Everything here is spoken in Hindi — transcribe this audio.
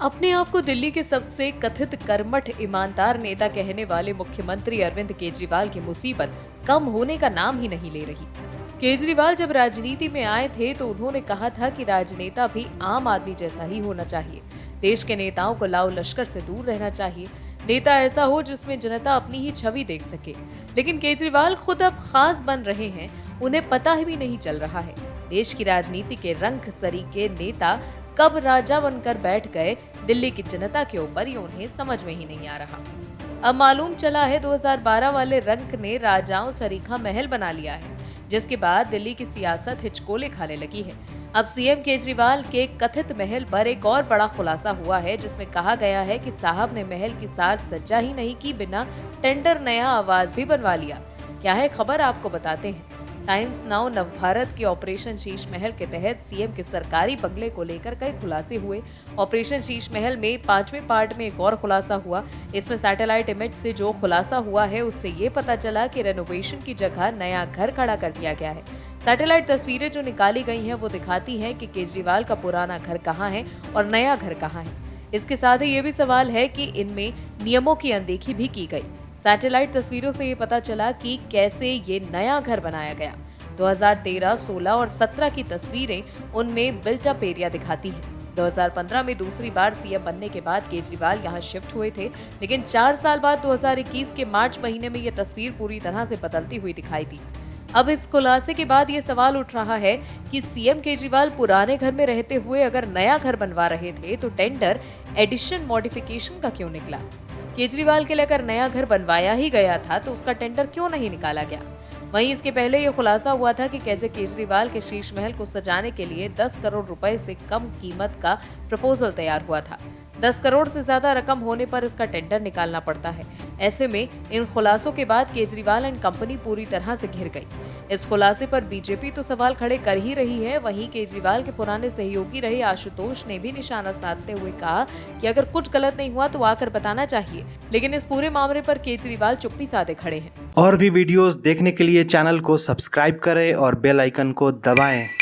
अपने आप को दिल्ली के सबसे कथित कर्मठ ईमानदार नेता कहने वाले मुख्यमंत्री अरविंद केजरीवाल की मुसीबत कम होने का नाम ही नहीं ले रही। केजरीवाल जब राजनीति में आए थे तो उन्होंने कहा था कि राजनेता भी आम आदमी जैसा ही होना चाहिए। देश के नेताओं को लाओ लश्कर से दूर रहना चाहिए। नेता ऐसा हो जिसमें जनता अपनी ही छवि देख सके। लेकिन केजरीवाल खुद अब खास बन रहे हैं, उन्हें पता भी नहीं चल रहा है। देश की राजनीति के रंग सरीके नेता कब राजा बनकर बैठ गए दिल्ली की जनता के ऊपर, ये उन्हें समझ में ही नहीं आ रहा। अब मालूम चला है 2012 वाले रंग ने राजाओं सरीखा महल बना लिया है, जिसके बाद दिल्ली की सियासत हिचकोले खाने लगी है। अब सीएम केजरीवाल के कथित महल पर एक और बड़ा खुलासा हुआ है, जिसमें कहा गया है कि साहब ने महल की साज सज्जा ही नहीं की, बिना टेंडर नया आवाज भी बनवा लिया। क्या है खबर, आपको बताते हैं। टाइम्स नाउ नवभारत के ऑपरेशन शीश महल के तहत सीएम के सरकारी बंगले को लेकर कई खुलासे हुए। ऑपरेशन शीश महल में 5वें पार्ट में एक और खुलासा हुआ। इसमें सैटेलाइट इमेज से जो खुलासा हुआ है उससे ये पता चला कि रेनोवेशन की जगह नया घर खड़ा कर दिया गया है। सैटेलाइट तस्वीरें जो निकाली गई हैं वो दिखाती हैं कि केजरीवाल का पुराना घर कहाँ है और नया घर कहाँ है। इसके साथ ही ये भी सवाल है कि इनमें नियमों की अनदेखी भी की गई। सैटेलाइट तस्वीरों से ये पता चला कि कैसे ये नया घर बनाया गया। 2013, 16 और 17 की तस्वीरें उनमें बिल्ट-अप एरिया दिखाती हैं। 2015 में दूसरी बार सीएम बनने के बाद केजरीवाल यहां शिफ्ट हुए थे, लेकिन 4 साल बाद 2021 के मार्च महीने में ये तस्वीर पूरी तरह से बदलती हुई दिखाई दी। अब इस खुलासे के बाद ये सवाल उठ रहा है कि सीएम केजरीवाल पुराने घर में रहते हुए अगर नया घर बनवा रहे थे तो टेंडर एडिशन मॉडिफिकेशन का क्यों निकला? केजरीवाल के लिए अगर नया घर बनवाया ही गया था तो उसका टेंडर क्यों नहीं निकाला गया? वहीं इसके पहले यह खुलासा हुआ था कि कैसे केजरीवाल के शीश महल को सजाने के लिए 10 करोड़ रुपए से कम कीमत का प्रपोजल तैयार हुआ था। 10 करोड़ से ज्यादा रकम होने पर इसका टेंडर निकालना पड़ता है। ऐसे में इन खुलासों के बाद केजरीवाल एंड कंपनी पूरी तरह से घिर गई। इस खुलासे पर बीजेपी तो सवाल खड़े कर ही रही है, वहीं केजरीवाल के पुराने सहयोगी रहे आशुतोष ने भी निशाना साधते हुए कहा कि अगर कुछ गलत नहीं हुआ तो आकर बताना चाहिए। लेकिन इस पूरे मामले पर केजरीवाल चुप्पी साधे खड़े हैं। और भी वीडियोस देखने के लिए चैनल को सब्सक्राइब करें और बेल आइकन को दबाएं।